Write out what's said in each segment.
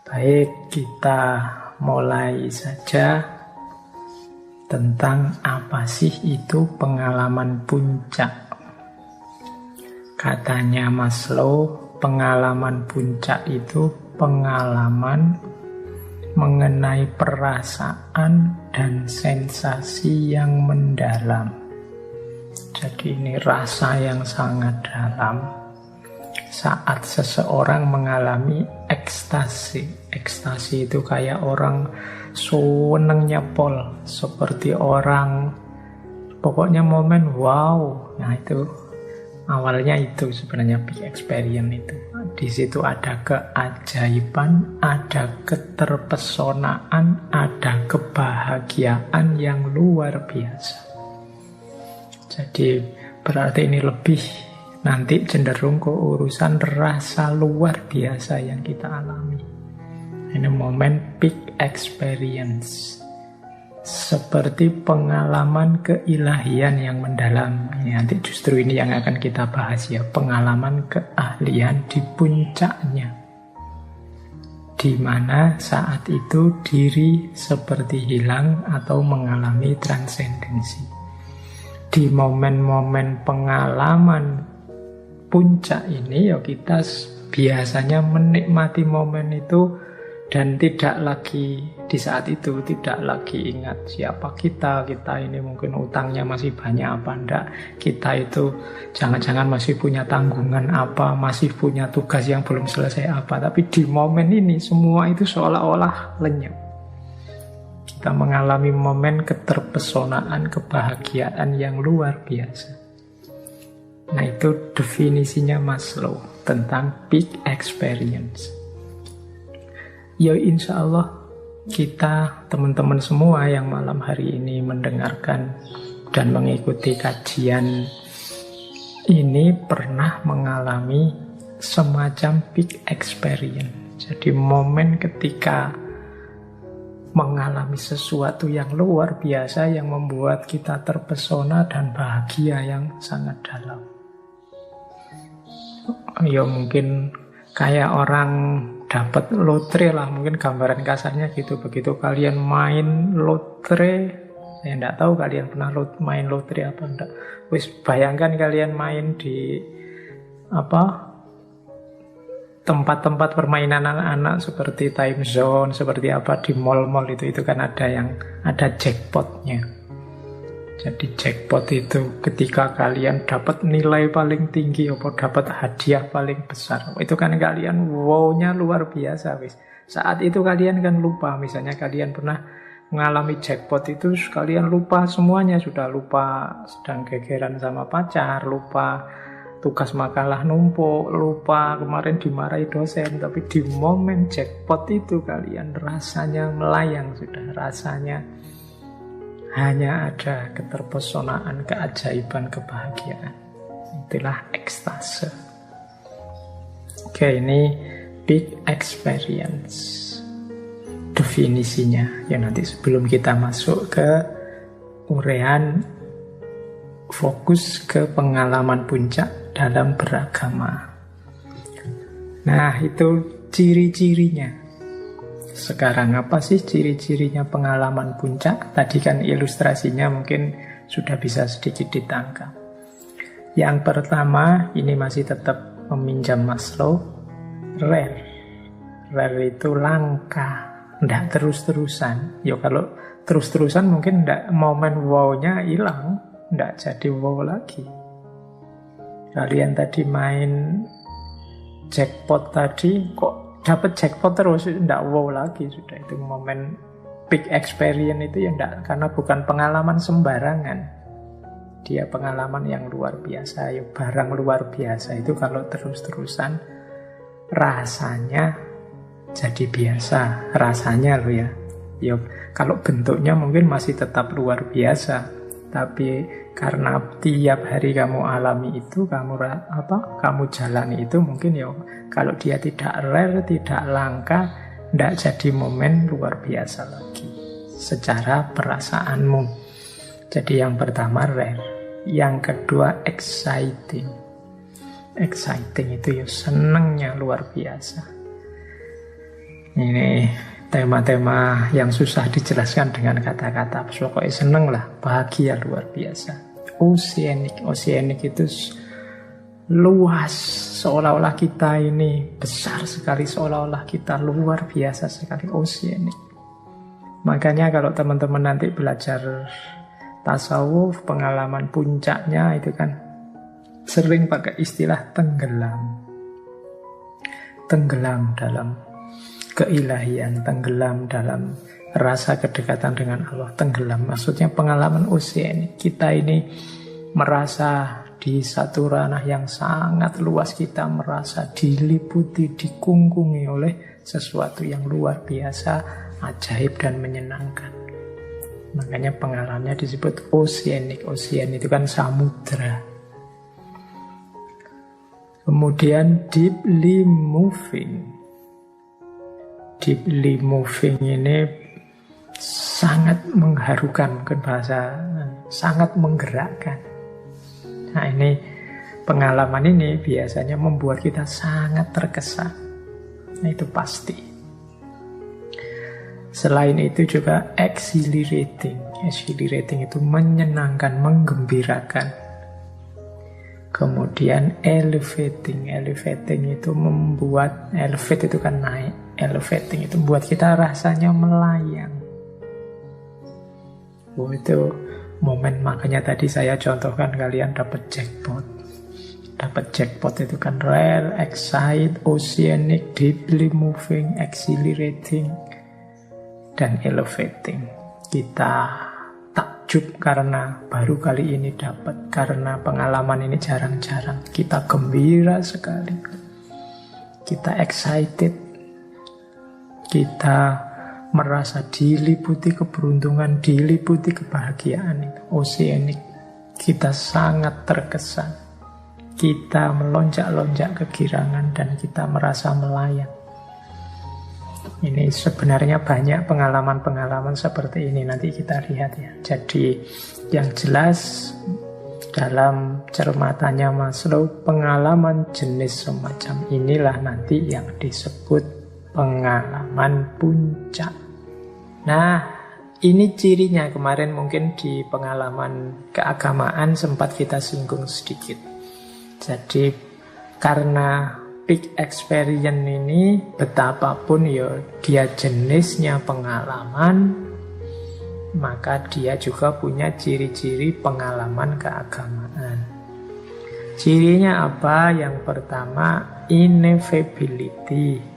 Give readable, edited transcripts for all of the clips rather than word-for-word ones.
Baik, kita mulai saja tentang apa sih itu pengalaman puncak. Katanya Maslow, pengalaman puncak itu pengalaman mengenai perasaan dan sensasi yang mendalam. Jadi ini rasa yang sangat dalam saat seseorang mengalami ekstasi. Ekstasi itu kayak orang seneng nyepol, seperti orang pokoknya momen wow. Nah itu awalnya itu sebenarnya big experience itu. Di situ ada keajaiban, ada keterpesonaan, ada kebahagiaan yang luar biasa. Jadi berarti ini lebih nanti cenderung ke urusan rasa luar biasa yang kita alami. Ini momen big experience. Seperti pengalaman keilahian yang mendalam. Nanti justru ini yang akan kita bahas ya. Pengalaman keahlian di puncaknya. Di mana saat itu diri seperti hilang atau mengalami transendensi. Di momen-momen pengalaman puncak ini ya kita biasanya menikmati momen itu dan tidak lagi di saat itu tidak lagi ingat siapa kita ini mungkin utangnya masih banyak apa enggak, kita itu jangan-jangan masih punya tanggungan apa, masih punya tugas yang belum selesai apa, tapi di momen ini semua itu seolah-olah lenyap. Kita mengalami momen keterpesonaan, kebahagiaan yang luar biasa. Nah itu definisinya Maslow tentang big experience. Ya insya Allah kita teman-teman semua yang malam hari ini mendengarkan dan mengikuti kajian ini pernah mengalami semacam big experience. Jadi momen ketika mengalami sesuatu yang luar biasa yang membuat kita terpesona dan bahagia yang sangat dalam. Ya mungkin kayak orang dapat lotre lah, mungkin gambaran kasarnya gitu. Begitu kalian main lotre, saya tidak tahu kalian pernah main lotre apa enggak. Wis bayangkan kalian main di tempat-tempat permainan anak-anak seperti time zone, seperti apa di mall-mall itu kan ada jackpotnya. Jadi jackpot itu ketika kalian dapat nilai paling tinggi atau dapat hadiah paling besar, itu kan kalian wow-nya luar biasa wis. Saat itu kalian kan lupa, misalnya kalian pernah mengalami jackpot itu kalian lupa semuanya, sudah lupa sedang gegeran sama pacar, lupa tugas makalah numpuk, lupa kemarin dimarahi dosen, tapi di momen jackpot itu kalian rasanya melayang sudah, rasanya hanya ada keterpesonaan, keajaiban, kebahagiaan. Itulah ekstase. Oke, ini big experience. Definisinya. Ya nanti sebelum kita masuk ke uraian fokus ke pengalaman puncak dalam beragama. Nah, itu ciri-cirinya. Sekarang apa sih ciri-cirinya pengalaman puncak? Tadi kan ilustrasinya mungkin sudah bisa sedikit ditangkap. Yang pertama, ini masih tetap meminjam Maslow, rare. Rare itu langka, tidak terus-terusan. Ya kalau terus-terusan mungkin tidak, momen wow-nya hilang, tidak jadi wow lagi. Kalian tadi main jackpot tadi, kok dapat jackpot terus, tidak wow lagi sudah. Itu momen big experience itu ya tidak, karena bukan pengalaman sembarangan. Dia pengalaman yang luar biasa, ya barang luar biasa. Itu kalau terus-terusan rasanya jadi biasa, rasanya loh ya. Ya kalau bentuknya mungkin masih tetap luar biasa, tapi karena tiap hari kamu alami itu, kamu jalani itu, mungkin ya kalau dia tidak rare, tidak langka, tidak jadi momen luar biasa lagi secara perasaanmu. Jadi yang pertama rare, yang kedua exciting. Exciting itu ya senangnya luar biasa. Ini tema-tema yang susah dijelaskan dengan kata-kata. Pokoknya seneng lah, bahagia luar biasa. Oceanic itu luas, seolah-olah kita ini besar sekali, seolah-olah kita luar biasa sekali. Oceanic. Makanya kalau teman-teman nanti belajar tasawuf, pengalaman puncaknya itu kan sering pakai istilah tenggelam. Tenggelam dalam keilahian, tenggelam dalam rasa kedekatan dengan Allah, tenggelam. Maksudnya pengalaman oceanic. Kita ini merasa di satu ranah yang sangat luas, kita merasa diliputi, dikungkungi oleh sesuatu yang luar biasa, ajaib dan menyenangkan. Makanya pengalamannya disebut oceanic. Ocean itu kan samudra. Kemudian deeply moving. Deeply moving ini sangat mengharukan, mungkin bahasa, sangat menggerakkan. Nah ini pengalaman ini biasanya membuat kita sangat terkesan. Nah itu pasti. Selain itu juga exhilarating. Exhilarating itu menyenangkan, menggembirakan. Kemudian elevating. Elevating itu membuat, elevate itu kan naik. Elevating itu membuat kita rasanya melayang. Oh itu momen, makanya tadi saya contohkan kalian dapat jackpot. Dapat jackpot itu kan rare, excite, oceanic, deeply moving, exhilarating, dan elevating. Kita takjub karena baru kali ini dapat, karena pengalaman ini jarang-jarang. Kita gembira sekali, kita excited, kita merasa diliputi keberuntungan, diliputi kebahagiaan. Itu oceanic. Kita sangat terkesan, kita melonjak-lonjak kegirangan, dan kita merasa melayang. Ini sebenarnya banyak pengalaman-pengalaman seperti ini, nanti kita lihat ya. Jadi yang jelas dalam cermatannya Maslow, pengalaman jenis semacam inilah nanti yang disebut pengalaman puncak. Nah, ini cirinya. Kemarin mungkin di pengalaman keagamaan sempat kita singgung sedikit. Jadi karena peak experience ini betapapun ya dia jenisnya pengalaman, maka dia juga punya ciri-ciri pengalaman keagamaan. Cirinya apa? Yang pertama, ineffability.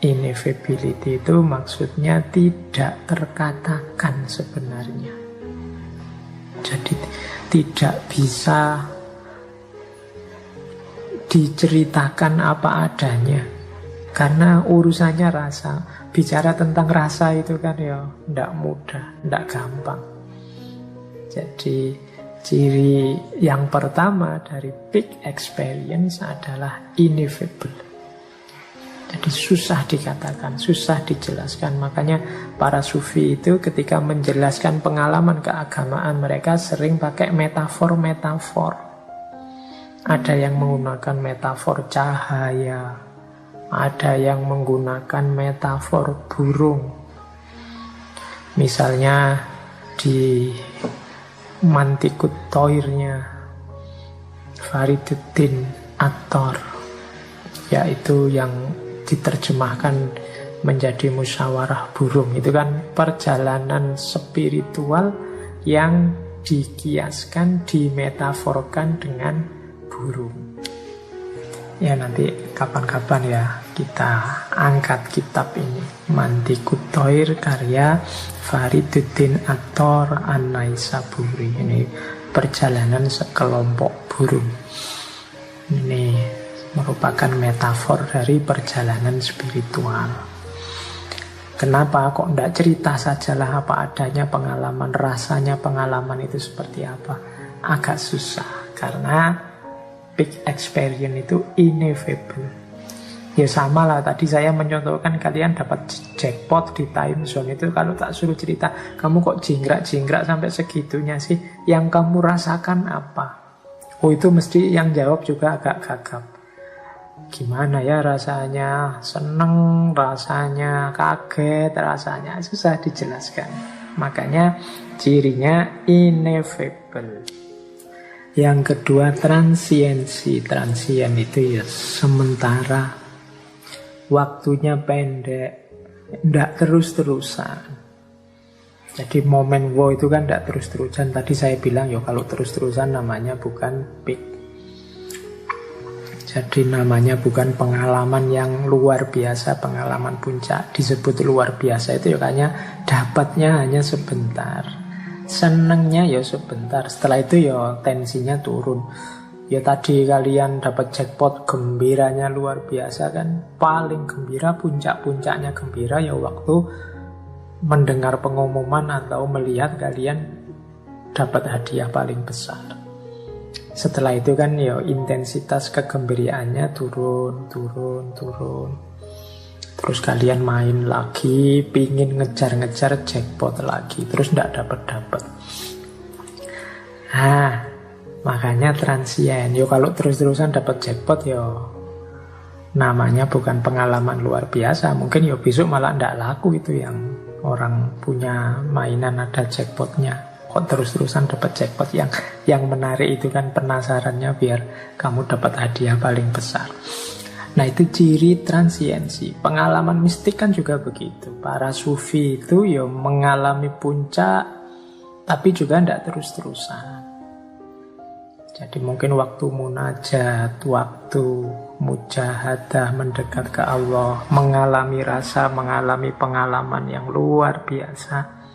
Ineffability itu maksudnya tidak terkatakan sebenarnya. Jadi tidak bisa diceritakan apa adanya, karena urusannya rasa. Bicara tentang rasa itu kan ya tidak mudah, tidak gampang. Jadi ciri yang pertama dari peak experience adalah ineffable. Jadi susah dikatakan, susah dijelaskan. Makanya para sufi itu ketika menjelaskan pengalaman keagamaan mereka sering pakai metafor-metafor. Ada yang menggunakan metafor cahaya, ada yang menggunakan metafor burung. Misalnya di Mantikut Toirnya Fariduddin Attar, yaitu yang diterjemahkan menjadi musyawarah burung. Itu kan perjalanan spiritual yang dikiaskan, dimetaforkan dengan burung. Ya nanti kapan-kapan ya kita angkat kitab ini, Mantikut Toir karya Fariduddin Attar An-Naisaburi. Ini perjalanan sekelompok burung. Ini merupakan metafor dari perjalanan spiritual. Kenapa kok tidak cerita sajalah apa adanya pengalaman, rasanya pengalaman itu seperti apa? Agak susah karena peak experience itu ineffable. Ya sama lah, tadi saya mencontohkan kalian dapat jackpot di time zone itu, kalau tak suruh cerita, kamu kok jingkrak-jingkrak sampai segitunya sih? Yang kamu rasakan apa? Oh itu mesti yang jawab juga agak gagap. gimana ya rasanya seneng, rasanya kaget, rasanya susah dijelaskan. Makanya cirinya ineffable. Yang kedua transiensi. Transien itu ya sementara, waktunya pendek, tidak terus-terusan. Jadi momen wow itu kan tidak terus-terusan. Tadi saya bilang ya kalau terus-terusan namanya bukan peak. Jadi namanya bukan pengalaman yang luar biasa, pengalaman puncak. Disebut luar biasa itu ya kayaknya dapatnya hanya sebentar, senengnya ya sebentar. Setelah itu ya tensinya turun. Ya tadi kalian dapat jackpot, gembiranya luar biasa kan. Paling gembira, puncak-puncaknya gembira ya waktu mendengar pengumuman atau melihat kalian dapat hadiah paling besar. Setelah itu kan ya intensitas kegembiraannya turun. Terus kalian main lagi, pingin ngejar-ngejar jackpot lagi, terus tidak dapat. Makanya transien. Yo kalau terus-terusan dapat jackpot yo namanya bukan pengalaman luar biasa. Mungkin yo besok malah tidak laku itu yang orang punya mainan ada jackpotnya. Kok terus-terusan dapat jackpot. Yang menarik itu kan penasarannya biar kamu dapat hadiah paling besar. Nah itu ciri transiensi. Pengalaman mistik kan juga begitu. Para sufi itu ya mengalami puncak, tapi juga tidak terus-terusan. Jadi mungkin waktu munajat, waktu mujahadah, mendekat ke Allah, mengalami rasa, mengalami pengalaman yang luar biasa.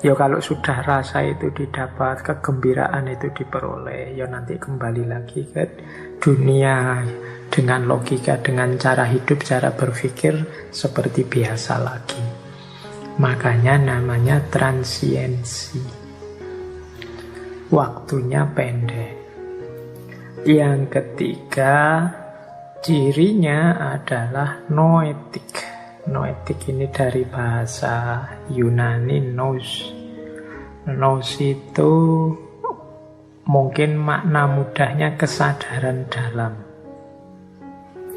Ya kalau sudah rasa itu didapat, kegembiraan itu diperoleh, ya nanti kembali lagi ke dunia dengan logika, dengan cara hidup, cara berpikir seperti biasa lagi. Makanya namanya transiensi. Waktunya pendek. Yang ketiga, cirinya adalah noetik. Noetik ini dari bahasa Yunani nous. Nous itu mungkin makna mudahnya kesadaran dalam,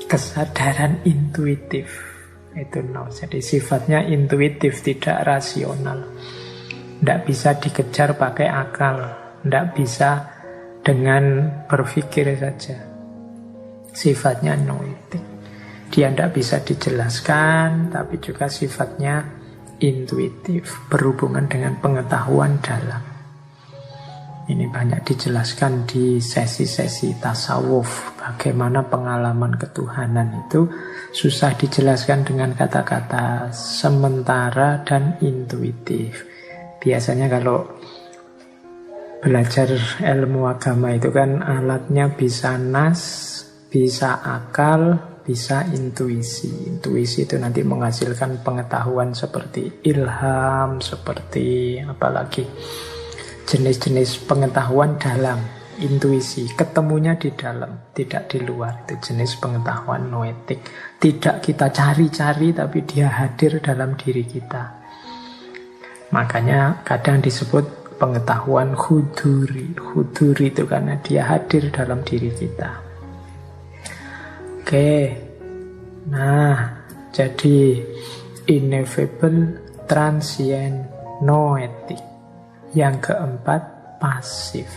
kesadaran intuitif. Itu nous. Jadi sifatnya intuitif, tidak rasional. Tidak bisa dikejar pakai akal, tidak bisa dengan berpikir saja. Sifatnya noetik. Dia tidak bisa dijelaskan, tapi juga sifatnya intuitif, berhubungan dengan pengetahuan dalam. Ini banyak dijelaskan di sesi-sesi tasawuf. Bagaimana pengalaman ketuhanan itu susah dijelaskan dengan kata-kata, sementara dan intuitif. Biasanya kalau belajar ilmu agama itu kan alatnya bisa nas, bisa akal, bisa intuisi. Intuisi itu nanti menghasilkan pengetahuan seperti ilham, seperti apalagi jenis-jenis pengetahuan dalam. Intuisi, ketemunya di dalam, tidak di luar. Itu jenis pengetahuan noetik. Tidak kita cari-cari, tapi dia hadir dalam diri kita. Makanya kadang disebut pengetahuan huduri. Huduri itu karena dia hadir dalam diri kita. Oke, nah jadi ineffable, transient, noetik. Yang keempat, pasif.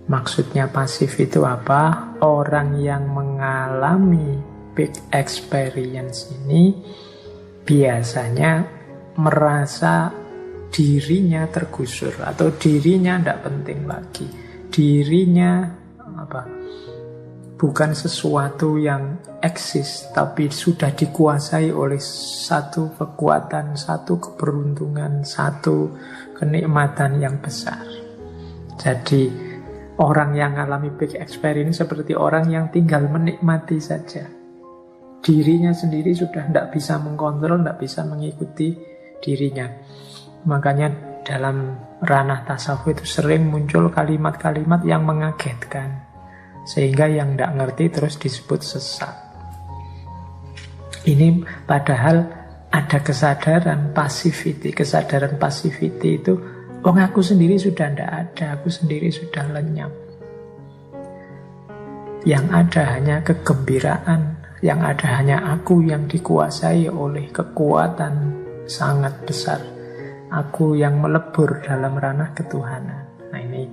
Maksudnya pasif itu apa? Orang yang mengalami big experience ini biasanya merasa dirinya tergusur atau dirinya tidak penting lagi. Dirinya bukan sesuatu yang eksis, tapi sudah dikuasai oleh satu kekuatan, satu keberuntungan, satu kenikmatan yang besar. Jadi orang yang mengalami big experience seperti orang yang tinggal menikmati saja. Dirinya sendiri sudah tidak bisa mengkontrol, tidak bisa mengikuti dirinya. Makanya dalam ranah tasawuf itu sering muncul kalimat-kalimat yang mengagetkan, sehingga yang tidak ngerti terus disebut sesat. Ini padahal ada kesadaran passivity. Kesadaran passivity itu, aku sendiri sudah tidak ada, aku sendiri sudah lenyap. Yang ada hanya kegembiraan, yang ada hanya aku yang dikuasai oleh kekuatan sangat besar. Aku yang melebur dalam ranah ketuhanan. Nah, ini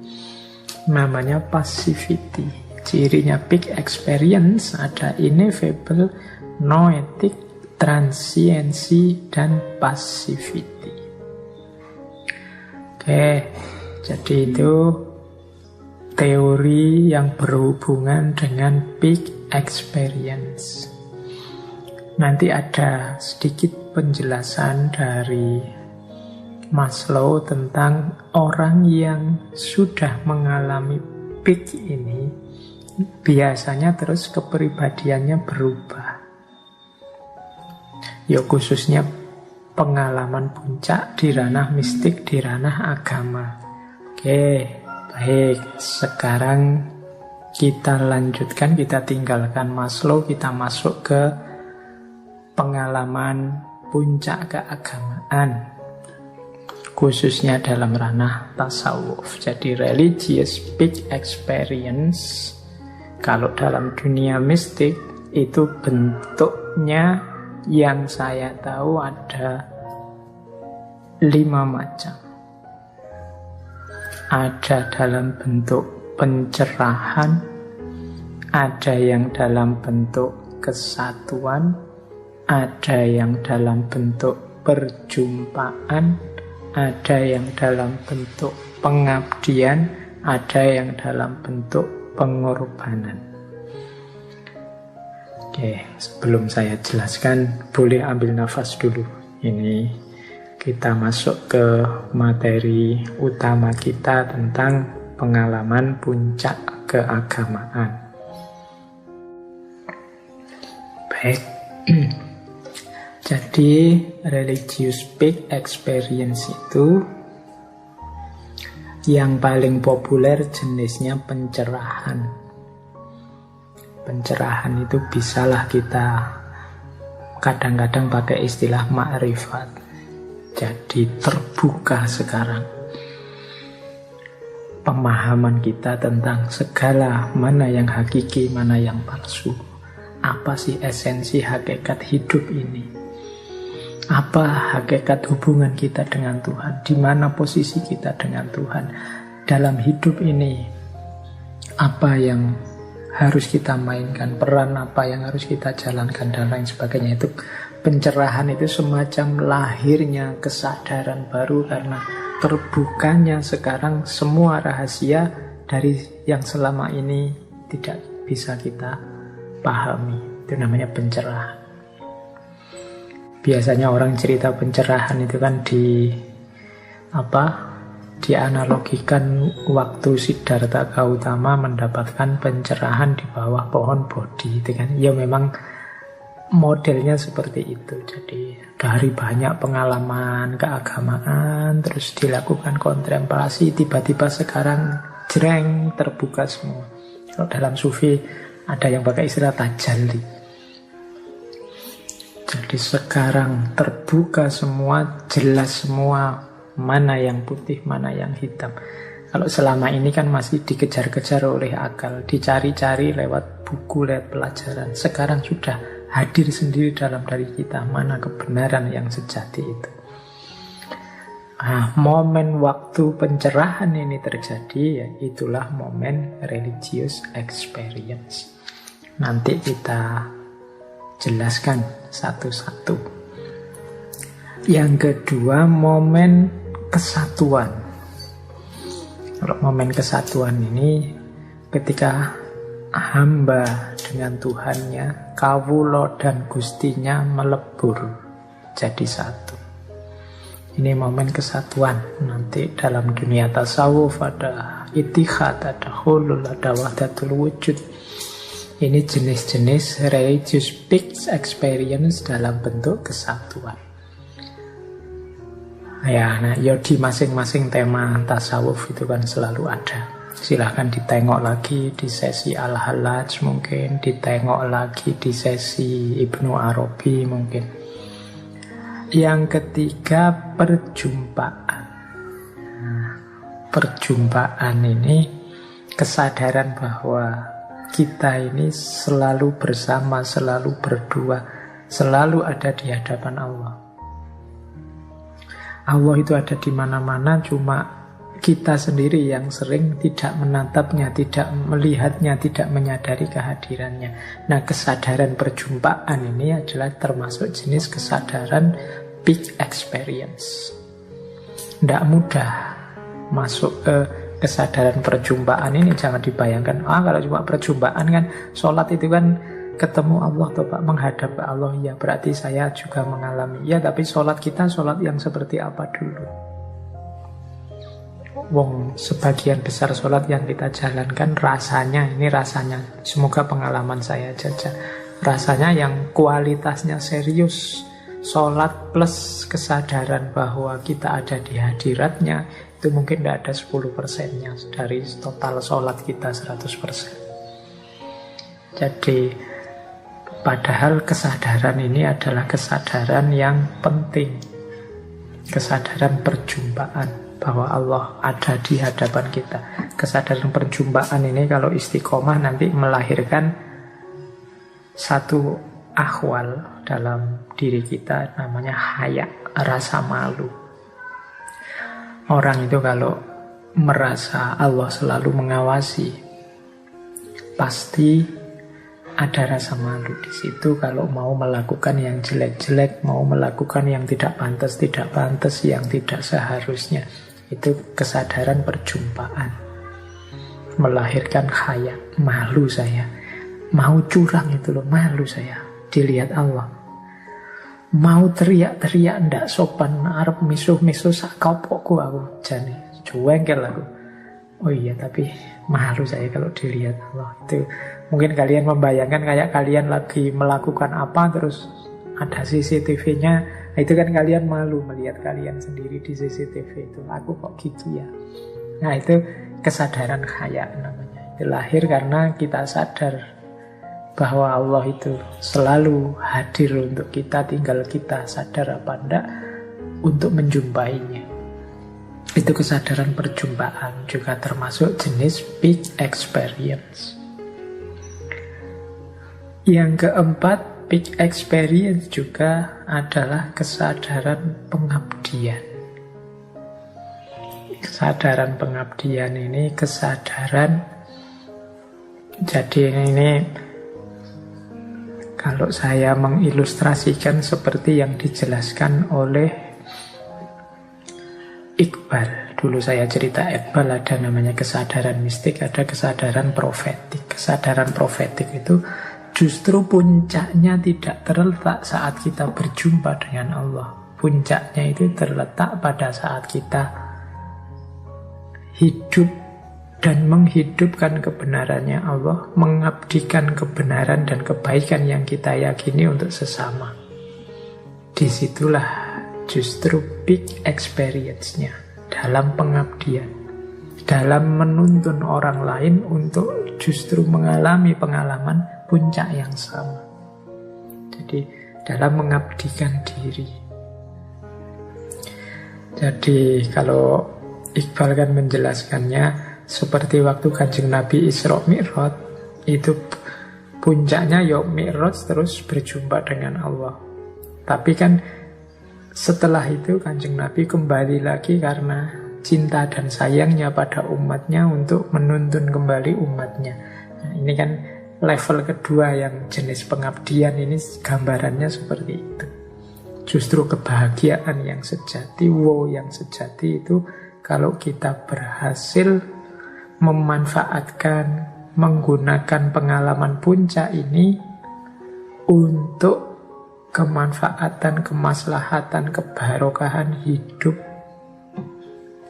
namanya passivity. Cirinya peak experience ada ineffable, noetic, transiency, dan passivity. Oke, jadi itu teori yang berhubungan dengan peak experience. Nanti ada sedikit penjelasan dari Maslow tentang orang yang sudah mengalami peak ini, biasanya terus kepribadiannya berubah. Ya khususnya pengalaman puncak di ranah mistik, di ranah agama. Oke, baik. Sekarang kita lanjutkan, kita tinggalkan Maslow, kita masuk ke pengalaman puncak keagamaan, khususnya dalam ranah tasawuf. Jadi religious peak experience, kalau dalam dunia mistik itu bentuknya yang saya tahu ada 5 macam. Ada dalam bentuk pencerahan, ada yang dalam bentuk kesatuan, ada yang dalam bentuk perjumpaan, ada yang dalam bentuk pengabdian, ada yang dalam bentuk pengorbanan. Oke, sebelum saya jelaskan, boleh ambil nafas dulu. Ini kita masuk ke materi utama kita tentang pengalaman puncak keagamaan. Baik. Jadi religious peak experience itu yang paling populer jenisnya pencerahan. Pencerahan itu bisalah kita kadang-kadang pakai istilah ma'rifat. Jadi terbuka sekarang pemahaman kita tentang segala mana yang hakiki, mana yang palsu. Apa sih esensi hakikat hidup ini? Apa hakikat hubungan kita dengan Tuhan? Di mana posisi kita dengan Tuhan dalam hidup ini? Apa yang harus kita mainkan, peran apa yang harus kita jalankan, dan lain sebagainya. Itu pencerahan itu semacam lahirnya kesadaran baru karena terbukanya sekarang semua rahasia dari yang selama ini tidak bisa kita pahami. Itu namanya pencerahan. Biasanya orang cerita pencerahan itu kan dianalogikan waktu Siddhartha Gautama mendapatkan pencerahan di bawah pohon Bodhi, itu kan. Ya memang modelnya seperti itu. Jadi dari banyak pengalaman keagamaan terus dilakukan kontemplasi, tiba-tiba sekarang jreng terbuka semua. Kalau dalam sufi ada yang pakai istilah tajalli. Jadi sekarang terbuka semua, jelas semua, mana yang putih, mana yang hitam. Kalau selama ini kan masih dikejar-kejar oleh akal, dicari-cari lewat buku, lewat pelajaran. Sekarang sudah hadir sendiri dalam diri kita, mana kebenaran yang sejati itu. Nah, momen waktu pencerahan ini terjadi, ya itulah momen religious experience. Nanti kita jelaskan satu-satu. Yang kedua, momen kesatuan. Kalau momen kesatuan ini ketika hamba dengan Tuhannya, kawula dan gustinya melebur jadi satu. Ini momen kesatuan. Nanti dalam dunia tasawuf ada ittihad, ada hulul, ada wahdatul wujud. Ini jenis-jenis religious peak experience dalam bentuk kesatuan. Ya, nah, di masing-masing tema tasawuf itu kan selalu ada. Silahkan ditengok lagi di sesi Al-Hallaj mungkin, ditengok lagi di sesi Ibnu Arabi mungkin. Yang ketiga, perjumpaan. Nah, perjumpaan ini kesadaran bahwa kita ini selalu bersama, selalu berdua, selalu ada di hadapan Allah. Allah itu ada di mana-mana, cuma kita sendiri yang sering tidak menatapnya, tidak melihatnya, tidak menyadari kehadirannya. Nah, kesadaran perjumpaan ini adalah termasuk jenis kesadaran big experience. Tidak mudah masuk ke kesadaran perjumpaan ini. Jangan dibayangkan, kalau cuma perjumpaan kan, sholat itu kan ketemu Allah atau Pak, menghadap ke Allah. Ya berarti saya juga mengalami. Ya, tapi sholat kita sholat yang seperti apa dulu? Wong, sebagian besar sholat yang kita jalankan rasanya, ini rasanya, semoga pengalaman saya aja, rasanya yang kualitasnya serius. Sholat plus kesadaran bahwa kita ada di hadiratnya, itu mungkin tidak ada 10%-nya dari total sholat kita 100%. Jadi padahal kesadaran ini adalah kesadaran yang penting, kesadaran perjumpaan bahwa Allah ada di hadapan kita. Kesadaran perjumpaan ini kalau istiqomah nanti melahirkan satu ahwal dalam diri kita, namanya haya, rasa malu. Orang itu kalau merasa Allah selalu mengawasi, pasti ada rasa malu di situ. Kalau mau melakukan yang jelek-jelek, mau melakukan yang tidak pantas, yang tidak seharusnya, itu kesadaran perjumpaan. Melahirkan haya, malu saya. Mau curang itu loh, malu saya dilihat Allah. Mau teriak-teriak ndak sopan, arep misuh-misuh sak kopokku aku jane, juwengkel aku. Oh iya, tapi malu saya kalau dilihat Allah. Itu mungkin kalian membayangkan kayak kalian lagi melakukan apa terus ada CCTV-nya. Itu kan kalian malu melihat kalian sendiri di CCTV itu. Aku kok gitu ya. Nah, itu kesadaran haya namanya. Itu lahir karena kita sadar bahwa Allah itu selalu hadir untuk kita, tinggal kita sadar apa enggak untuk menjumpainya. Itu kesadaran perjumpaan, juga termasuk jenis big experience. Yang keempat, big experience juga adalah kesadaran pengabdian. Kesadaran pengabdian ini kesadaran, jadi ini kalau saya mengilustrasikan seperti yang dijelaskan oleh Iqbal. Dulu saya cerita Iqbal ada namanya kesadaran mistik, ada kesadaran profetik. Kesadaran profetik itu justru puncaknya tidak terletak saat kita berjumpa dengan Allah. Puncaknya itu terletak pada saat kita hidup dan menghidupkan kebenarannya Allah, mengabdikan kebenaran dan kebaikan yang kita yakini untuk sesama. Disitulah justru big experience-nya dalam pengabdian, dalam menuntun orang lain untuk justru mengalami pengalaman puncak yang sama. Jadi dalam mengabdikan diri. Jadi kalau Iqbal kan menjelaskannya seperti waktu Kanjeng Nabi Isra Mi'raj, itu puncaknya ya Mi'raj terus berjumpa dengan Allah. Tapi kan setelah itu Kanjeng Nabi kembali lagi karena cinta dan sayangnya pada umatnya untuk menuntun kembali umatnya. Nah, ini kan level kedua yang jenis pengabdian ini gambarannya seperti itu. Justru kebahagiaan yang sejati, wow yang sejati itu kalau kita berhasil memanfaatkan, menggunakan pengalaman puncak ini untuk kemanfaatan, kemaslahatan, kebarokahan hidup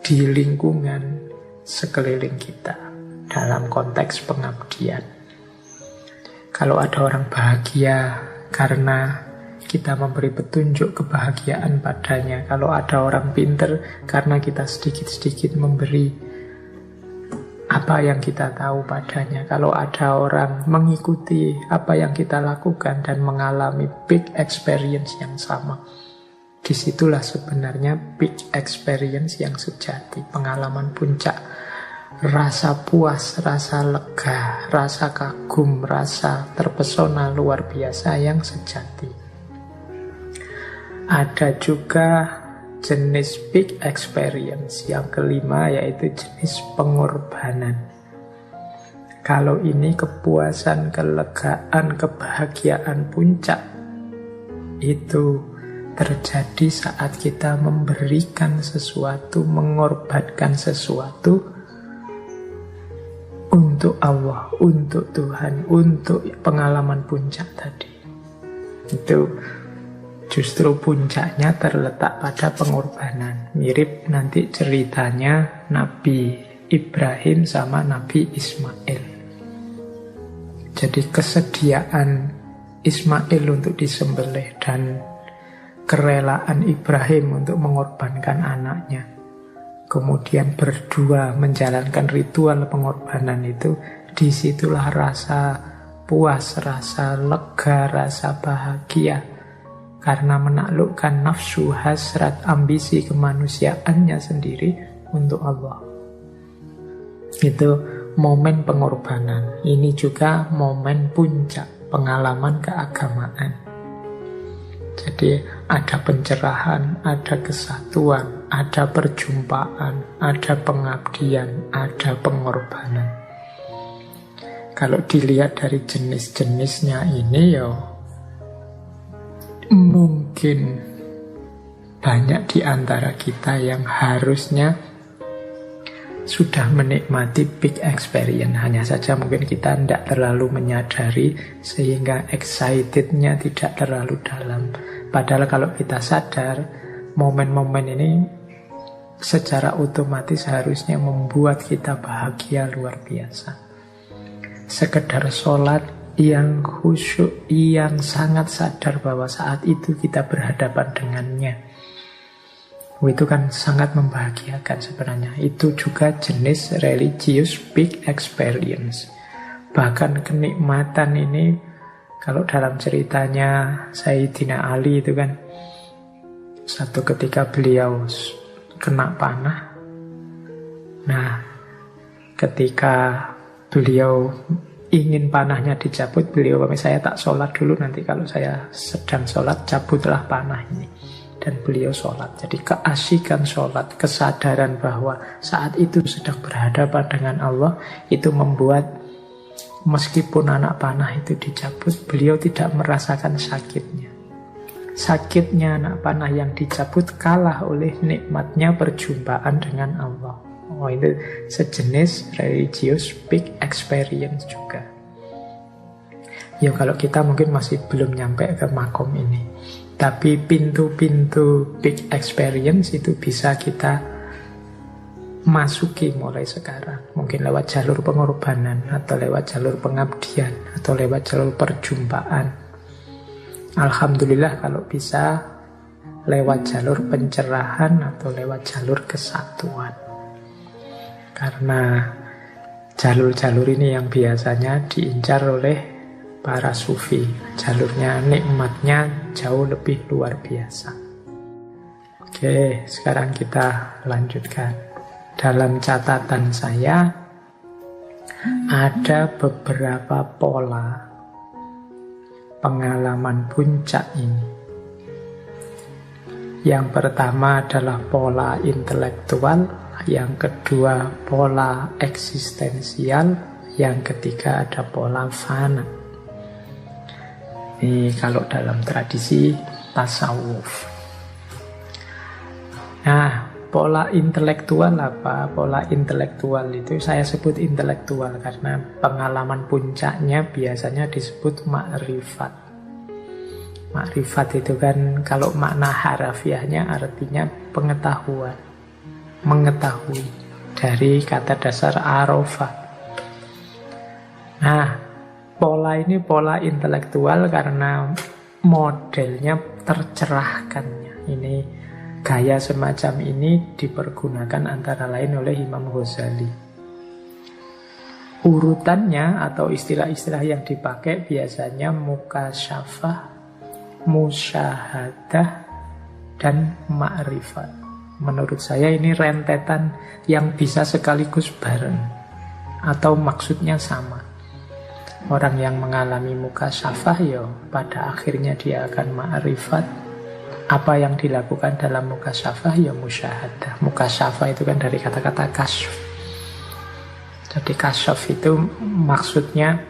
di lingkungan sekeliling kita dalam konteks pengabdian. Kalau ada orang bahagia karena kita memberi petunjuk kebahagiaan padanya, kalau ada orang pinter karena kita sedikit-sedikit memberi apa yang kita tahu padanya, kalau ada orang mengikuti apa yang kita lakukan dan mengalami big experience yang sama, disitulah sebenarnya big experience yang sejati, pengalaman puncak. rasa puas, rasa lega, rasa kagum, rasa terpesona luar biasa yang sejati. Ada juga jenis big experience yang kelima, yaitu jenis pengorbanan. Kalau ini kepuasan, kelegaan, kebahagiaan puncak itu terjadi saat kita memberikan sesuatu, mengorbankan sesuatu untuk Allah, untuk Tuhan, untuk pengalaman puncak tadi. Itu justru puncaknya terletak pada pengorbanan. Mirip nanti ceritanya Nabi Ibrahim sama Nabi Ismail. Jadi kesediaan Ismail untuk disembelih dan kerelaan Ibrahim untuk mengorbankan anaknya, kemudian berdua menjalankan ritual pengorbanan itu, disitulah rasa puas, rasa lega, rasa bahagia karena menaklukkan nafsu, hasrat, ambisi kemanusiaannya sendiri untuk Allah. Itu momen pengorbanan. Ini juga momen puncak pengalaman keagamaan. Jadi ada pencerahan, ada kesatuan, ada perjumpaan, ada pengabdian, ada pengorbanan. Kalau dilihat dari jenis-jenisnya ini ya mungkin banyak di antara kita yang harusnya sudah menikmati big experience. Hanya saja mungkin kita tidak terlalu menyadari sehingga excitednya tidak terlalu dalam. Padahal kalau kita sadar, momen-momen ini secara otomatis harusnya membuat kita bahagia luar biasa. Sekedar sholat yang khusyuk, yang sangat sadar bahwa saat itu kita berhadapan dengannya, itu kan sangat membahagiakan sebenarnya. Itu juga jenis religious big experience. Bahkan kenikmatan ini, kalau dalam ceritanya Sayyidina Ali itu kan, satu ketika beliau kena panah. Nah, ketika beliau ingin panahnya dicabut, beliau pamit, saya tak sholat dulu, nanti kalau saya sedang sholat cabutlah panah ini. Dan beliau sholat. Jadi keasikan sholat, kesadaran bahwa saat itu sedang berhadapan dengan Allah, itu membuat meskipun anak panah itu dicabut, beliau tidak merasakan sakitnya. Sakitnya anak panah yang dicabut kalah oleh nikmatnya perjumpaan dengan Allah. Oh, itu sejenis religious big experience juga. Ya kalau kita mungkin masih belum nyampe ke makom ini, tapi pintu-pintu big experience itu bisa kita masuki mulai sekarang. Mungkin lewat jalur pengorbanan, atau lewat jalur pengabdian, atau lewat jalur perjumpaan. Alhamdulillah kalau bisa lewat jalur pencerahan atau lewat jalur kesatuan. Karena jalur-jalur ini yang biasanya diincar oleh para sufi. Jalurnya, nikmatnya jauh lebih luar biasa. Oke, sekarang kita lanjutkan. Dalam catatan saya ada beberapa pola pengalaman puncak ini. Yang pertama adalah pola intelektual, yang kedua pola eksistensial, yang ketiga ada pola fana. Ini kalau dalam tradisi tasawuf. Nah, pola intelektual apa? Pola intelektual itu saya sebut intelektual karena pengalaman puncaknya biasanya disebut makrifat. Makrifat itu kan kalau makna harafiahnya artinya pengetahuan, mengetahui, dari kata dasar arafah. Nah, pola ini pola intelektual karena modelnya tercerahkannya. Ini gaya semacam ini dipergunakan antara lain oleh Imam Ghazali. Urutannya atau istilah-istilah yang dipakai biasanya mukasyafah, musyahadah, dan ma'rifat. Menurut saya ini rentetan yang bisa sekaligus bareng, atau maksudnya sama. Orang yang mengalami mukasyafah ya pada akhirnya dia akan ma'rifat. Apa yang dilakukan dalam mukasyafah ya musyahadah. Mukasyafah itu kan dari kata-kata kasyf. Jadi kasyf itu maksudnya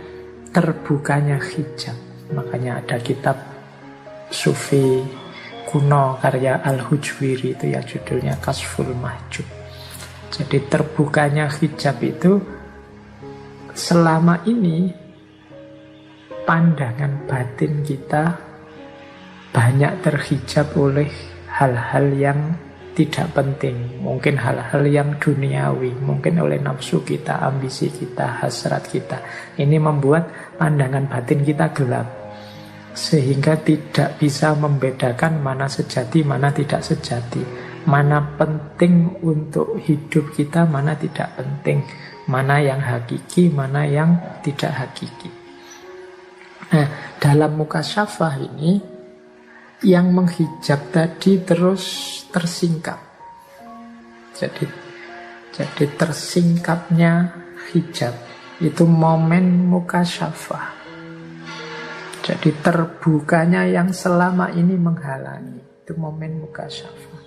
terbukanya hijab. Makanya ada kitab Sufi kuno karya Al-Hujwiri itu yang judulnya Kasful Mahjub. Jadi terbukanya hijab itu selama ini pandangan batin kita banyak terhijab oleh hal-hal yang tidak penting. Mungkin hal-hal yang duniawi, mungkin oleh nafsu kita, ambisi kita, hasrat kita. Ini membuat pandangan batin kita gelap, sehingga tidak bisa membedakan mana sejati, mana tidak sejati, mana penting untuk hidup kita, mana tidak penting, mana yang hakiki, mana yang tidak hakiki. Nah, dalam mukasyafah ini yang menghijab tadi terus tersingkap. Jadi tersingkapnya hijab itu momen mukasyafah. Jadi terbukanya yang selama ini menghalangi, itu momen mukasyafah.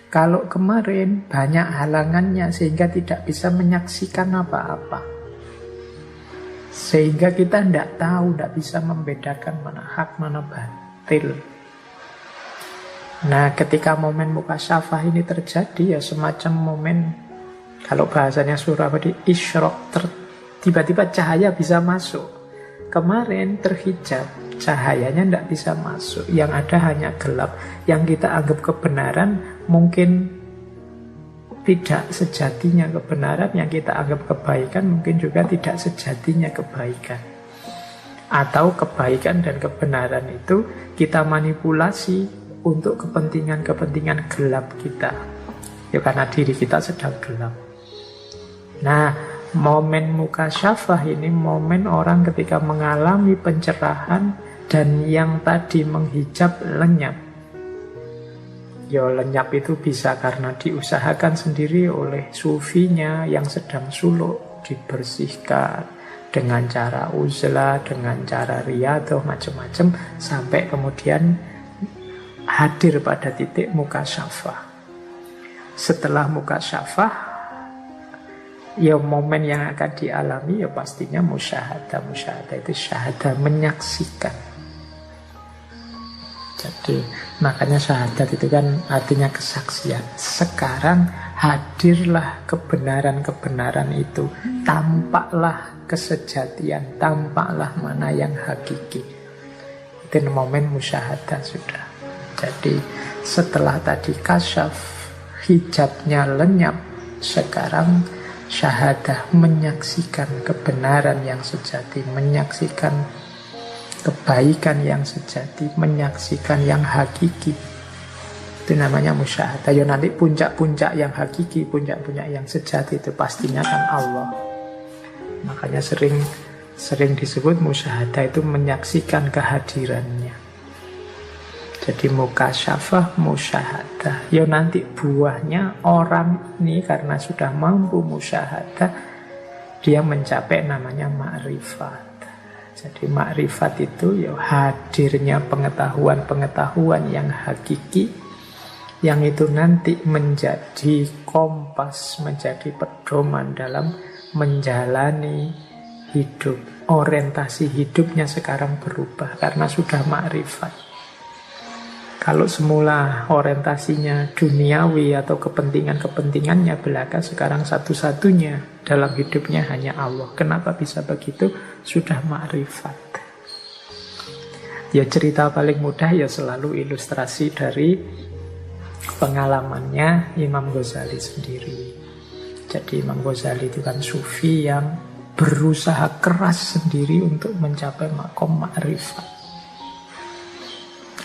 Kalau kemarin banyak halangannya sehingga tidak bisa menyaksikan apa-apa, sehingga kita tidak tahu, tidak bisa membedakan mana hak, mana batil. Nah, ketika momen mukasyafah ini terjadi, ya semacam momen, kalau bahasanya Surabadi, isyraq, tiba-tiba cahaya bisa masuk. Kemarin terhijab, cahayanya tidak bisa masuk. Yang ada hanya gelap. Yang kita anggap kebenaran mungkin tidak sejatinya kebenaran. Yang kita anggap kebaikan mungkin juga tidak sejatinya kebaikan. Atau kebaikan dan kebenaran itu kita manipulasi untuk kepentingan-kepentingan gelap kita. Ya karena diri kita sedang gelap. Nah, momen mukasyafah ini momen orang ketika mengalami pencerahan dan yang tadi menghijab lenyap. Ya lenyap itu bisa karena diusahakan sendiri oleh sufinya yang sedang suluk, dibersihkan dengan cara uzlah, dengan cara riyadhah, macam-macam, sampai kemudian hadir pada titik mukasyafah. Setelah mukasyafah, ya momen yang akan dialami ya pastinya musyahadah. Musyahadah itu syahadah, menyaksikan. Jadi makanya syahadat itu kan artinya kesaksian. Sekarang hadirlah kebenaran-kebenaran itu, tampaklah kesejatian, tampaklah mana yang hakiki. Itu momen musyahadah sudah. Jadi setelah tadi kasyaf, hijabnya lenyap, sekarang syahadah menyaksikan kebenaran yang sejati, menyaksikan kebaikan yang sejati, menyaksikan yang hakiki. Itu namanya musyahadah. Ya nanti puncak-puncak yang hakiki, puncak-puncak yang sejati itu pastinya kan Allah. Makanya sering disebut musyahadah itu menyaksikan kehadirannya. Jadi mukasyafah, musyahadah. Ya nanti buahnya orang ini karena sudah mampu musyahadah, dia mencapai namanya ma'rifat. Jadi ma'rifat itu ya hadirnya pengetahuan-pengetahuan yang hakiki, yang itu nanti menjadi kompas, menjadi pedoman dalam menjalani hidup. Orientasi hidupnya sekarang berubah karena sudah ma'rifat. Kalau semula orientasinya duniawi atau kepentingannya belaka, sekarang satu-satunya dalam hidupnya hanya Allah. Kenapa bisa begitu? Sudah ma'rifat. Ya cerita paling mudah ya selalu ilustrasi dari pengalamannya Imam Ghazali sendiri. Jadi Imam Ghazali itu kan sufi yang berusaha keras sendiri untuk mencapai makom ma'rifat.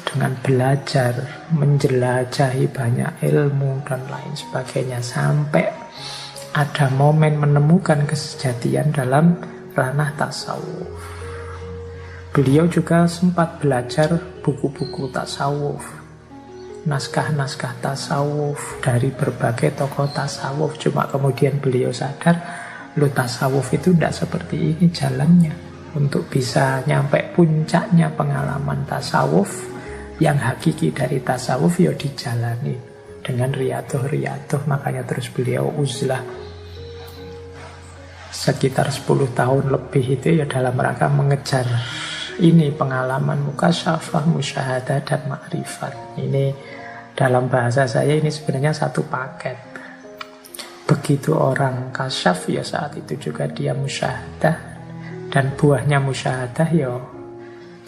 Dengan belajar, menjelajahi banyak ilmu dan lain sebagainya, sampai ada momen menemukan kesejatian dalam ranah tasawuf. Beliau juga sempat belajar buku-buku tasawuf. naskah-naskah tasawuf dari berbagai tokoh tasawuf. Cuma kemudian beliau sadar, lo tasawuf itu tidak seperti ini jalannya. Untuk bisa nyampe puncaknya pengalaman tasawuf, yang hakiki dari tasawuf ya dijalani dengan riyadhah. Makanya terus beliau uzlah sekitar 10 tahun lebih itu ya dalam rangka mengejar ini pengalaman mukasyafah, musyahadah, dan ma'rifat. Ini dalam bahasa saya ini sebenarnya satu paket. Begitu orang kasyaf ya saat itu juga dia musyahadah, dan buahnya musyahadah ya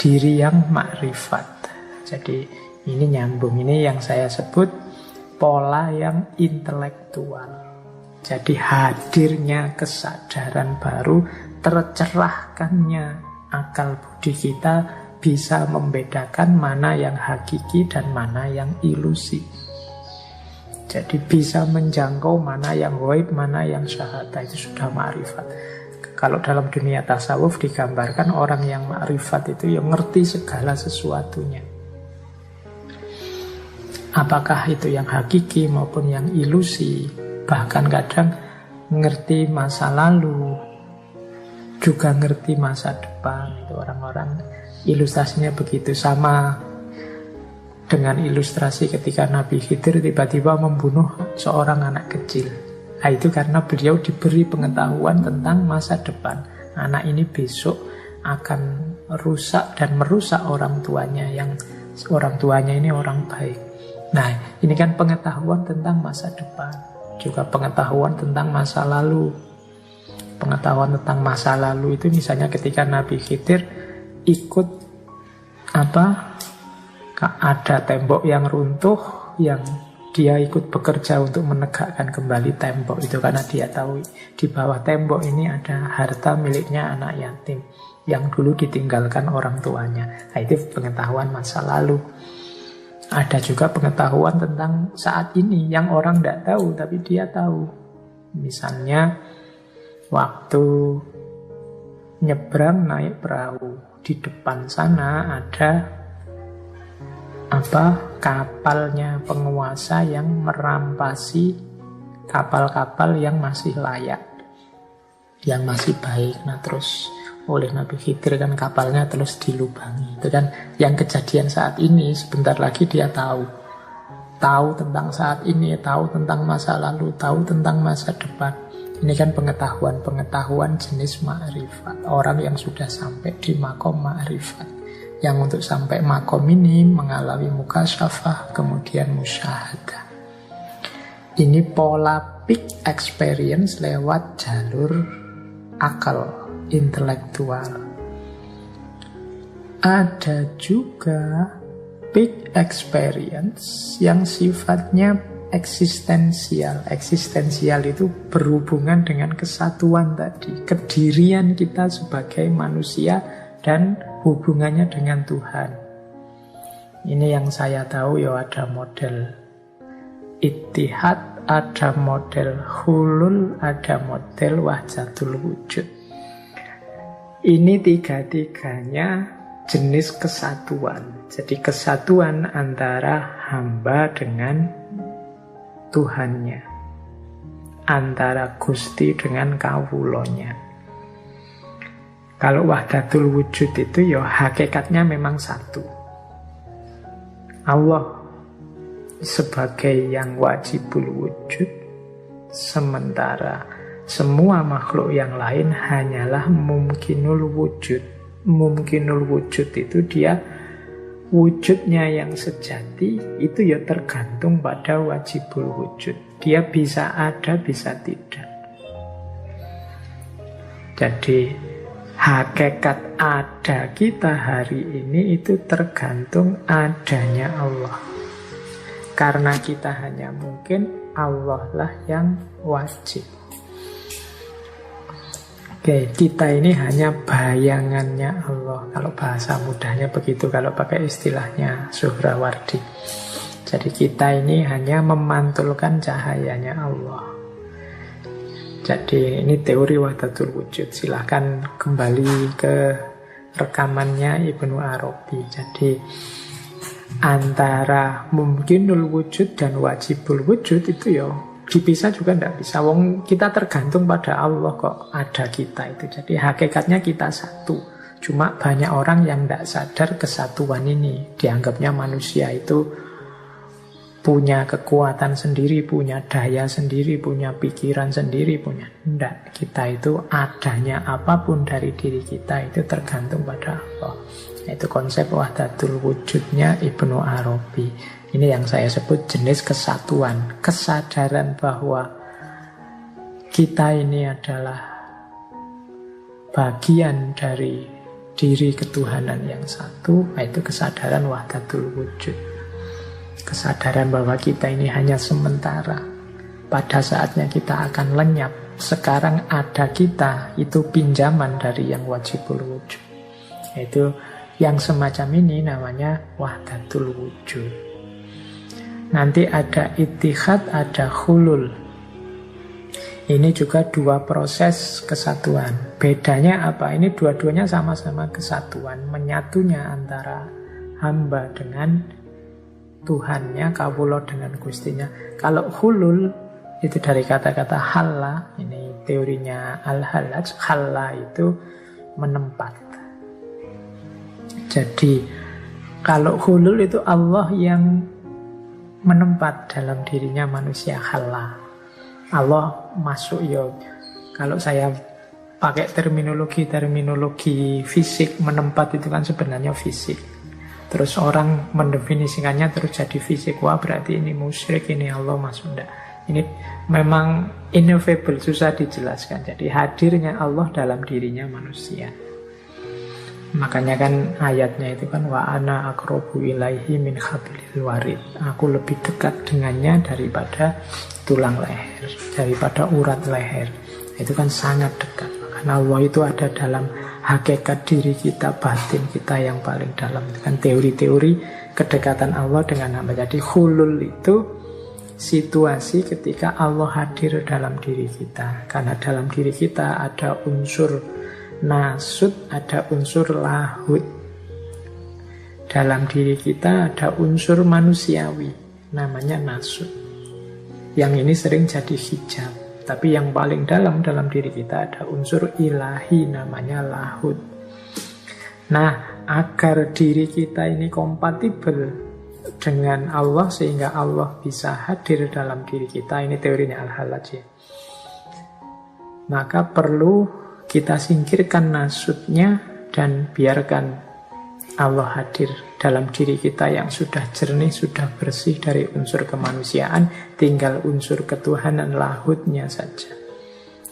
diri yang ma'rifat. Jadi ini nyambung, ini yang saya sebut pola yang intelektual. Jadi hadirnya kesadaran baru, tercerahkannya akal budi kita bisa membedakan mana yang hakiki dan mana yang ilusi. Jadi bisa menjangkau mana yang ghaib, mana yang syahadah, itu sudah ma'rifat. Kalau dalam dunia tasawuf digambarkan orang yang ma'rifat itu yang ngerti segala sesuatunya. Apakah itu yang hakiki maupun yang ilusi. Bahkan kadang ngerti masa lalu, juga ngerti masa depan. Itu orang-orang ilustrasinya begitu. Sama dengan ilustrasi ketika Nabi Khidir tiba-tiba membunuh seorang anak kecil. Nah, itu karena beliau diberi pengetahuan tentang masa depan. Anak ini besok akan rusak dan merusak orang tuanya, yang orang tuanya ini orang baik. Nah, ini kan pengetahuan tentang masa depan. Juga pengetahuan tentang masa lalu. Pengetahuan tentang masa lalu itu misalnya ketika Nabi Khidir ikut ada tembok yang runtuh, yang dia ikut bekerja untuk menegakkan kembali tembok itu, karena dia tahu di bawah tembok ini ada harta miliknya anak yatim yang dulu ditinggalkan orang tuanya. Nah, itu pengetahuan masa lalu. Ada juga pengetahuan tentang saat ini yang orang tidak tahu, tapi dia tahu. Misalnya waktu nyebrang naik perahu, di depan sana ada kapalnya penguasa yang merampasi kapal-kapal yang masih layak, yang masih baik. Nah, terus oleh Nabi Khidir kan kapalnya terus dilubangi. Itu kan yang kejadian saat ini. Sebentar lagi dia tahu tentang saat ini, tahu tentang masa lalu, tahu tentang masa depan. Ini kan pengetahuan jenis ma'rifat. Orang yang sudah sampai di makom ma'rifat, yang untuk sampai makom ini mengalami mukasyafah, kemudian musyahadah. Ini pola peak experience lewat jalur akal intelektual. Ada juga peak experience yang sifatnya eksistensial. Eksistensial itu berhubungan dengan kesatuan tadi, kedirian kita sebagai manusia dan hubungannya dengan Tuhan. Ini yang saya tahu ya, ada model ittihad, ada model hulul, ada model wahdatul wujud. Ini tiga-tiganya jenis kesatuan. Jadi kesatuan antara hamba dengan Tuhannya, antara Gusti dengan kawulonya. Kalau wahdatul wujud itu ya hakikatnya memang satu. Allah sebagai yang wajibul wujud, sementara semua makhluk yang lain hanyalah mumkinul wujud. Mumkinul wujud itu dia wujudnya yang sejati, itu ya tergantung pada wajibul wujud. Dia bisa ada, bisa tidak. Jadi hakikat ada kita hari ini itu tergantung adanya Allah. Karena kita hanya mungkin, Allah lah yang wajib. Oke, kita ini hanya bayangannya Allah. Kalau bahasa mudahnya begitu, kalau pakai istilahnya Suhrawardi. Jadi kita ini hanya memantulkan cahayanya Allah. Jadi ini teori wahdatul wujud. Silahkan kembali ke rekamannya Ibnu Arabi. Jadi Antara mungkinul wujud dan wajibul wujud itu ya dipisah juga tidak bisa. Wong kita tergantung pada Allah kok ada kita itu. Jadi hakikatnya kita satu. Cuma banyak orang yang tidak sadar kesatuan ini. Dianggapnya manusia itu punya kekuatan sendiri, punya daya sendiri, punya pikiran sendiri, punya. Tidak, kita itu adanya apapun dari diri kita itu tergantung pada Allah. Itu konsep wahdatul wujudnya Ibnu Arabi. Ini yang saya sebut jenis kesatuan. Kesadaran bahwa kita ini adalah bagian dari diri ketuhanan yang satu. Itu kesadaran wahdatul wujud. Kesadaran bahwa kita ini hanya sementara. Pada saatnya kita akan lenyap. Sekarang ada kita, itu pinjaman dari yang wajibul wujud. Itu yang semacam ini namanya wahdatul wujud. Nanti ada ittihad, ada hulul. Ini juga dua proses kesatuan. Bedanya apa? Ini dua-duanya sama-sama kesatuan. Menyatunya antara hamba dengan Tuhannya, kawula dengan Gustinya. Kalau hulul, itu dari kata-kata halla. Ini teorinya Al-Hallaj. Halla itu menempat. Jadi, kalau hulul itu Allah yang menempat dalam dirinya manusia. Halla, Allah masuk ya. Kalau saya pakai terminologi fisik, menempat itu kan sebenarnya fisik. Terus orang mendefinisikannya terus jadi fisik. Wah, berarti ini musyrik, ini Allah masuk. Enggak. Ini memang ineffable, susah dijelaskan. Jadi hadirnya Allah dalam dirinya manusia. Makanya kan ayatnya itu kan wa ana aqrabu ilaihi min hablil warid. Aku lebih dekat dengannya daripada tulang leher, daripada urat leher. Itu kan sangat dekat. Karena Allah itu ada dalam hakikat diri kita, batin kita yang paling dalam. Itu kan teori-teori kedekatan Allah dengan hamba. Jadi hulul itu situasi ketika Allah hadir dalam diri kita. Karena dalam diri kita ada unsur nasud, ada unsur lahud. Dalam diri kita ada unsur manusiawi, namanya nasud. Yang ini sering jadi hijab. Tapi yang paling dalam diri kita ada unsur ilahi, namanya lahud. Nah, agar diri kita ini kompatibel dengan Allah, sehingga Allah bisa hadir dalam diri kita, ini teorinya Al-Hallaj ya. Maka perlu kita singkirkan nasudnya dan biarkan Allah hadir dalam diri kita yang sudah jernih, sudah bersih dari unsur kemanusiaan, tinggal unsur ketuhanan lahudnya saja.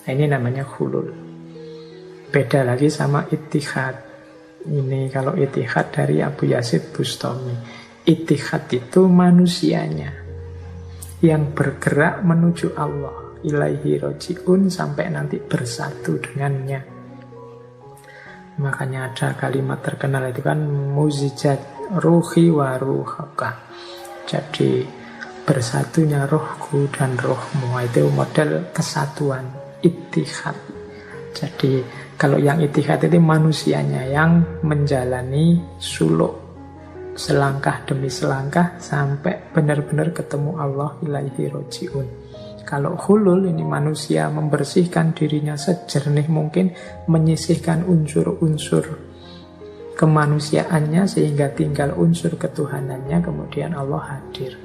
Nah, ini namanya hulul. Beda lagi sama ittihad. Ini kalau ittihad dari Abu Yazid Bustami. Ittihad itu manusianya yang bergerak menuju Allah. Ilaihi roji'un, sampai nanti bersatu dengannya. Makanya ada kalimat terkenal itu kan muzijat ruhi wa ruhaka. Jadi bersatunya rohku dan rohmu. Itu model kesatuan ittihad. Jadi kalau yang ittihad itu manusianya yang menjalani suluk selangkah demi selangkah sampai benar-benar ketemu Allah. Ilaihi roji'un. Kalau hulul ini manusia membersihkan dirinya sejernih mungkin, menyisihkan unsur-unsur kemanusiaannya sehingga tinggal unsur ketuhanannya, kemudian Allah hadir.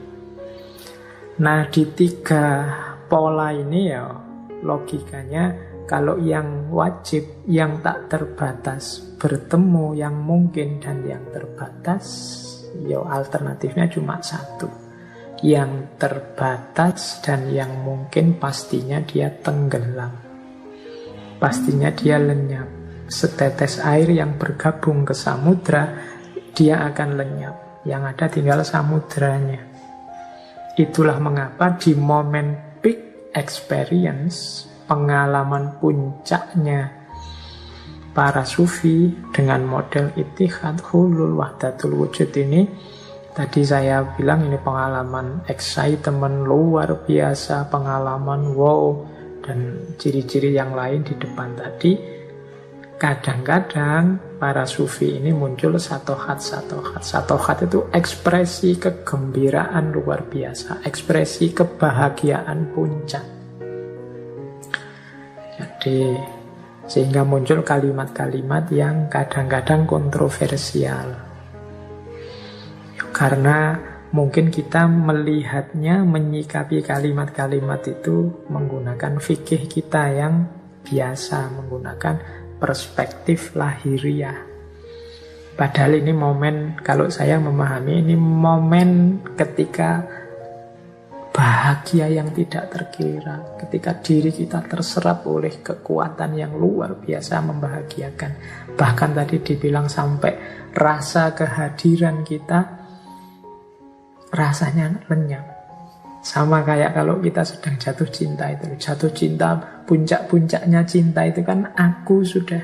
Nah, di tiga pola ini ya logikanya kalau yang wajib, yang tak terbatas bertemu, yang mungkin dan yang terbatas, ya alternatifnya cuma satu. Yang terbatas dan yang mungkin pastinya dia tenggelam. Pastinya dia lenyap. Setetes air yang bergabung ke samudra, dia akan lenyap. Yang ada tinggal samudranya. Itulah mengapa di momen peak experience, pengalaman puncaknya para sufi dengan model ittihad, hulul, wahdatul wujud ini, tadi saya bilang ini pengalaman excitement luar biasa, pengalaman wow, dan ciri-ciri yang lain di depan tadi. kadang-kadang para sufi ini muncul satohat. Satohat itu ekspresi kegembiraan luar biasa, ekspresi kebahagiaan puncak. Jadi sehingga muncul kalimat-kalimat yang kadang-kadang kontroversial. Karena mungkin kita melihatnya, menyikapi kalimat-kalimat itu menggunakan fikih kita yang biasa, menggunakan perspektif lahiriah. Padahal ini momen, kalau saya memahami, ini momen ketika bahagia yang tidak terkira, ketika diri kita terserap oleh kekuatan yang luar biasa membahagiakan. Bahkan tadi dibilang sampai rasa kehadiran kita rasanya lenyap. Sama kayak kalau kita sedang jatuh cinta itu. Jatuh cinta, puncak-puncaknya cinta itu kan aku sudah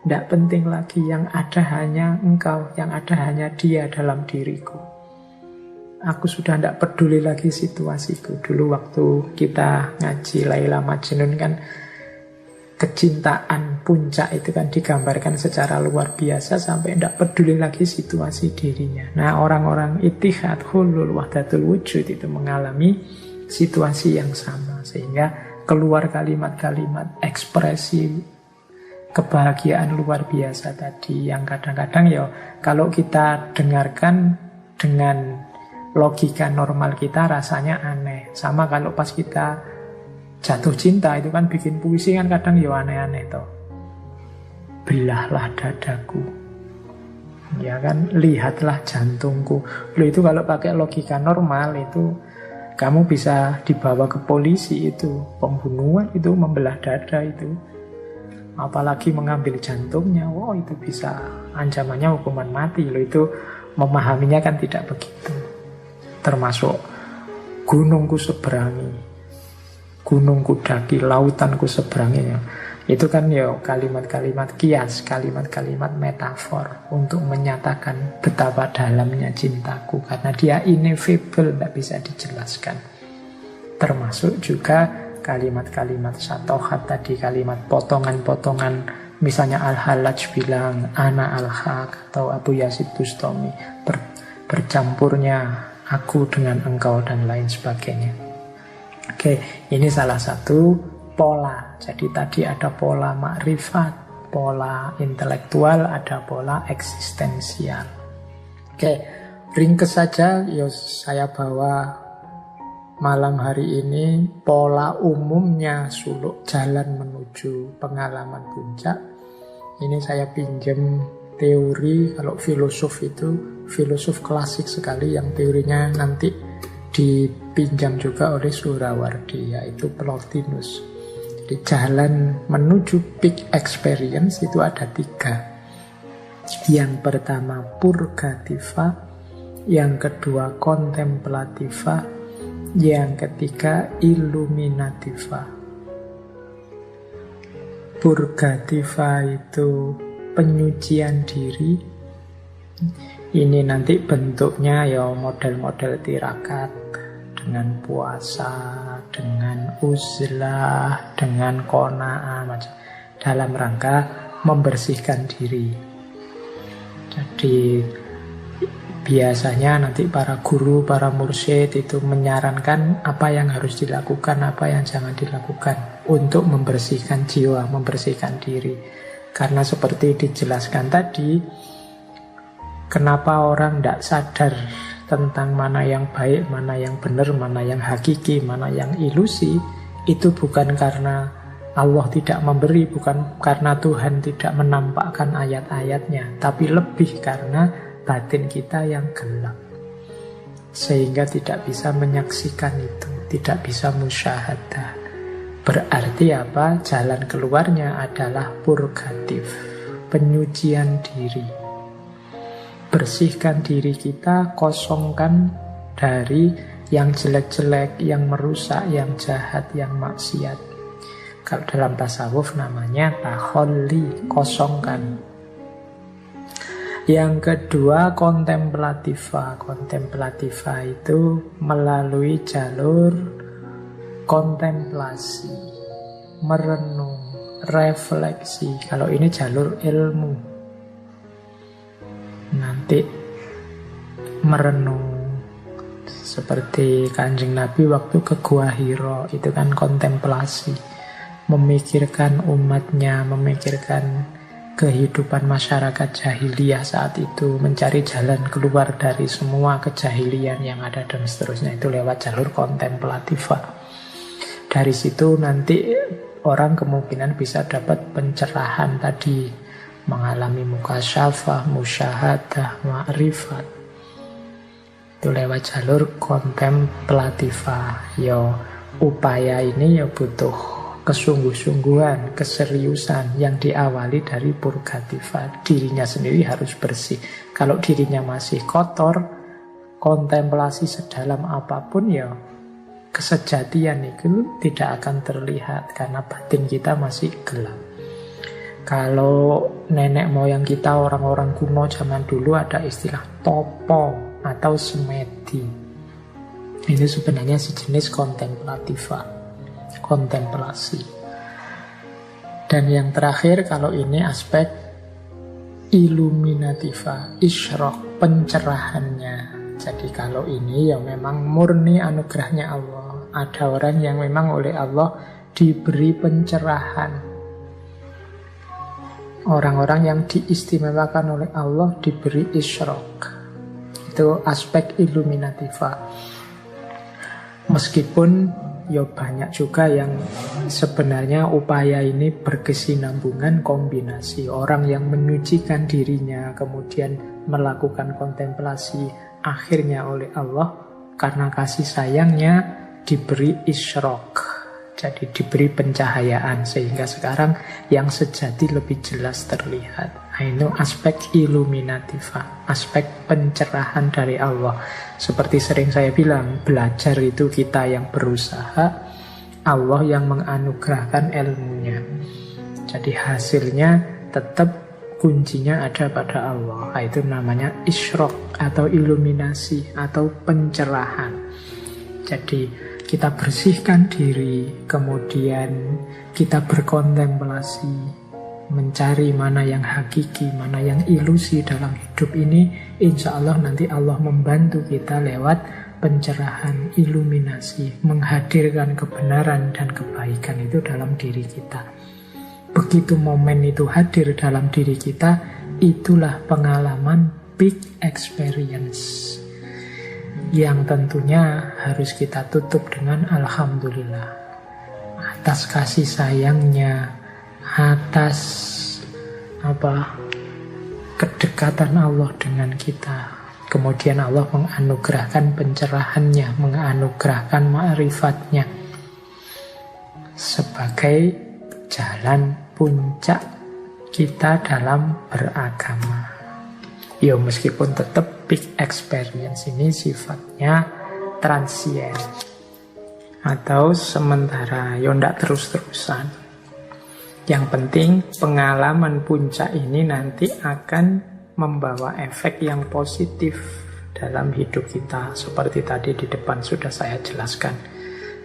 tidak penting lagi. Yang ada hanya engkau, yang ada hanya dia dalam diriku. Aku sudah tidak peduli lagi situasiku. Dulu waktu kita ngaji Laila Majnun kan, kecintaan puncak itu kan digambarkan secara luar biasa sampai tidak peduli lagi situasi dirinya. Nah, orang-orang ittihad, hulul, wahdatul wujud itu mengalami situasi yang sama. Sehingga keluar kalimat-kalimat ekspresi kebahagiaan luar biasa tadi. Yang kadang-kadang ya kalau kita dengarkan dengan logika normal kita rasanya aneh. Sama kalau pas kita jatuh cinta itu kan bikin puisi kan kadang ya aneh-aneh toh. Belahlah dadaku, ya kan, lihatlah jantungku. Loh, itu kalau pakai logika normal itu kamu bisa dibawa ke polisi, itu pembunuhan, itu membelah dada itu. Apalagi mengambil jantungnya, wow, itu bisa ancamannya hukuman mati. Loh, itu memahaminya kan tidak begitu. Termasuk gunungku seberangi, gunungku daki, lautanku seberangi. Itu kan ya kalimat-kalimat kias, kalimat-kalimat metafor untuk menyatakan betapa dalamnya cintaku. Karena dia ineffable, tidak bisa dijelaskan. Termasuk juga kalimat-kalimat satohat tadi, kalimat potongan-potongan. Misalnya Al-Hallaj bilang, Ana al-haq, atau Abu Yazid Bustami, bercampurnya aku dengan engkau, dan lain sebagainya. Oke, ini salah satu pola. Jadi tadi ada pola makrifat, pola intelektual, ada pola eksistensial. Oke, ringkes saja ya saya bawa malam hari ini pola umumnya suluk jalan menuju pengalaman puncak. Ini saya pinjam teori, kalau filosof itu filosof klasik sekali yang teorinya nanti dipinjam juga oleh Suhrawardi, yaitu Plotinus. Jadi jalan menuju peak experience itu ada 3. Yang pertama purgativa, yang kedua kontemplativa, yang ketiga illuminativa. Purgativa itu penyucian diri. Ini nanti bentuknya ya model-model tirakat, dengan puasa, dengan uzlah, dengan qanaah, dalam rangka membersihkan diri. Jadi biasanya nanti para guru, para mursyid itu menyarankan apa yang harus dilakukan, apa yang jangan dilakukan untuk membersihkan jiwa, membersihkan diri. Karena seperti dijelaskan tadi, kenapa orang tidak sadar tentang mana yang baik, mana yang benar, mana yang hakiki, mana yang ilusi, itu bukan karena Allah tidak memberi, bukan karena Tuhan tidak menampakkan ayat-ayatnya, tapi lebih karena batin kita yang gelap. Sehingga tidak bisa menyaksikan itu, tidak bisa musyahadah. Berarti apa? Jalan keluarnya adalah purgatif, penyucian diri. Bersihkan diri kita, kosongkan dari yang jelek-jelek, yang merusak, yang jahat, yang maksiat. Kalau dalam tasawuf namanya takholli, kosongkan. Yang kedua kontemplativa. Kontemplativa itu melalui jalur kontemplasi, merenung, refleksi. Kalau ini jalur ilmu, nanti merenung. Seperti Kanjeng Nabi waktu ke Gua Hiro, itu kan kontemplasi, memikirkan umatnya, memikirkan kehidupan masyarakat jahiliyah saat itu, mencari jalan keluar dari semua kejahilian yang ada dan seterusnya. Itu lewat jalur kontemplatif. Dari situ nanti orang kemungkinan bisa dapat pencerahan tadi, mengalami mukasyafah, musyahadah, ma'rifat. Itu lewat jalur kontemplatifah. Yo, upaya ini ya butuh kesungguh-sungguhan, keseriusan yang diawali dari purgativa. Dirinya sendiri harus bersih. Kalau dirinya masih kotor, kontemplasi sedalam apapun ya kesejatian itu tidak akan terlihat karena batin kita masih gelap. Kalau nenek moyang kita, orang-orang kuno zaman dulu ada istilah topo atau semedi. Ini sebenarnya sejenis kontemplativa, kontemplasi. Dan yang terakhir, kalau ini aspek illuminativa, isyraq, pencerahannya. Jadi kalau ini ya memang murni anugerahnya Allah. Ada orang yang memang oleh Allah diberi pencerahan. Orang-orang yang diistimewakan oleh Allah diberi isyraq. Itu aspek illuminativa. Meskipun ya banyak juga yang sebenarnya upaya ini berkesinambungan, kombinasi. Orang yang menyucikan dirinya kemudian melakukan kontemplasi, akhirnya oleh Allah karena kasih sayangnya diberi isyraq. Jadi diberi pencahayaan sehingga sekarang yang sejati lebih jelas terlihat. Nah, itu aspek illuminativa, aspek pencerahan dari Allah. Seperti sering saya bilang, belajar itu kita yang berusaha, Allah yang menganugerahkan ilmunya. Jadi hasilnya tetap kuncinya ada pada Allah. Nah, itu namanya isyraq atau iluminasi atau pencerahan. Jadi kita bersihkan diri, kemudian kita berkontemplasi, mencari mana yang hakiki, mana yang ilusi dalam hidup ini. Insya Allah nanti Allah membantu kita lewat pencerahan, iluminasi, menghadirkan kebenaran dan kebaikan itu dalam diri kita. Begitu momen itu hadir dalam diri kita, itulah pengalaman big experience, yang tentunya harus kita tutup dengan alhamdulillah atas kasih sayangnya, atas kedekatan Allah dengan kita. Kemudian Allah menganugerahkan pencerahannya, menganugerahkan ma'rifatnya sebagai jalan puncak kita dalam beragama. Ya meskipun tetap big experience ini sifatnya transient atau sementara, ya ndak terus-terusan. Yang penting pengalaman puncak ini nanti akan membawa efek yang positif dalam hidup kita. Seperti tadi di depan sudah saya jelaskan.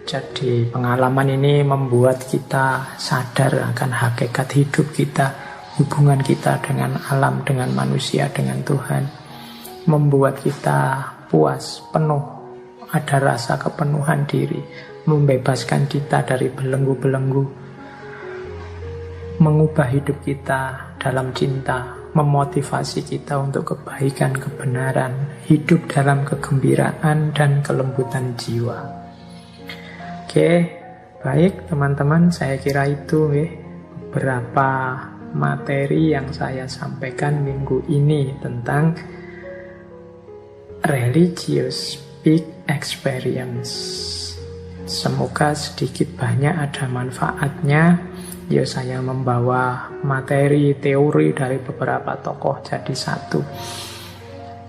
Jadi pengalaman ini membuat kita sadar akan hakikat hidup kita, hubungan kita dengan alam, dengan manusia, dengan Tuhan. Membuat kita puas, penuh, ada rasa kepenuhan diri, membebaskan kita dari belenggu-belenggu, mengubah hidup kita dalam cinta, memotivasi kita untuk kebaikan, kebenaran, hidup dalam kegembiraan dan kelembutan jiwa. Oke, baik teman-teman, saya kira itu beberapa materi yang saya sampaikan minggu ini tentang religious big experience. Semoga sedikit banyak ada manfaatnya. Ya, saya membawa materi teori dari beberapa tokoh jadi satu.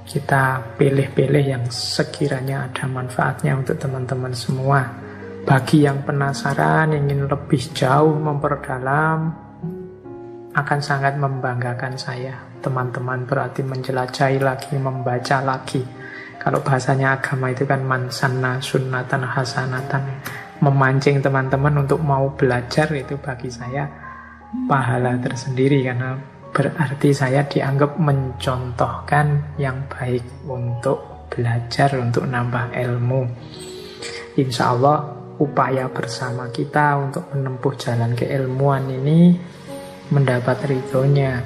Kita pilih-pilih yang sekiranya ada manfaatnya untuk teman-teman semua. Bagi yang penasaran, ingin lebih jauh memperdalam, akan sangat membanggakan saya. Teman-teman berarti menjelajahi lagi, membaca lagi. Kalau bahasanya agama itu kan man sanna sunnatan hasanatan. Memancing teman-teman untuk mau belajar, itu bagi saya pahala tersendiri, karena berarti saya dianggap mencontohkan yang baik untuk belajar, untuk nambah ilmu. Insya Allah upaya bersama kita untuk menempuh jalan keilmuan ini mendapat ridhonya,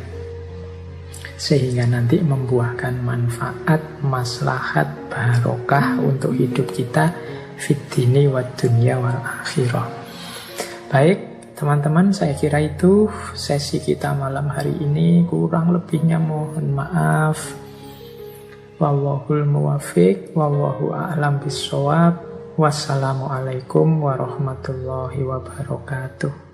sehingga nanti membuahkan manfaat, maslahat, barokah untuk hidup kita fid dini wad dunya wal akhirah. Baik teman-teman, saya kira itu sesi kita malam hari ini. Kurang lebihnya mohon maaf. Wallahul muwaffiq, wallahu a'lam bissawab. Wassalamualaikum warahmatullahi wabarakatuh.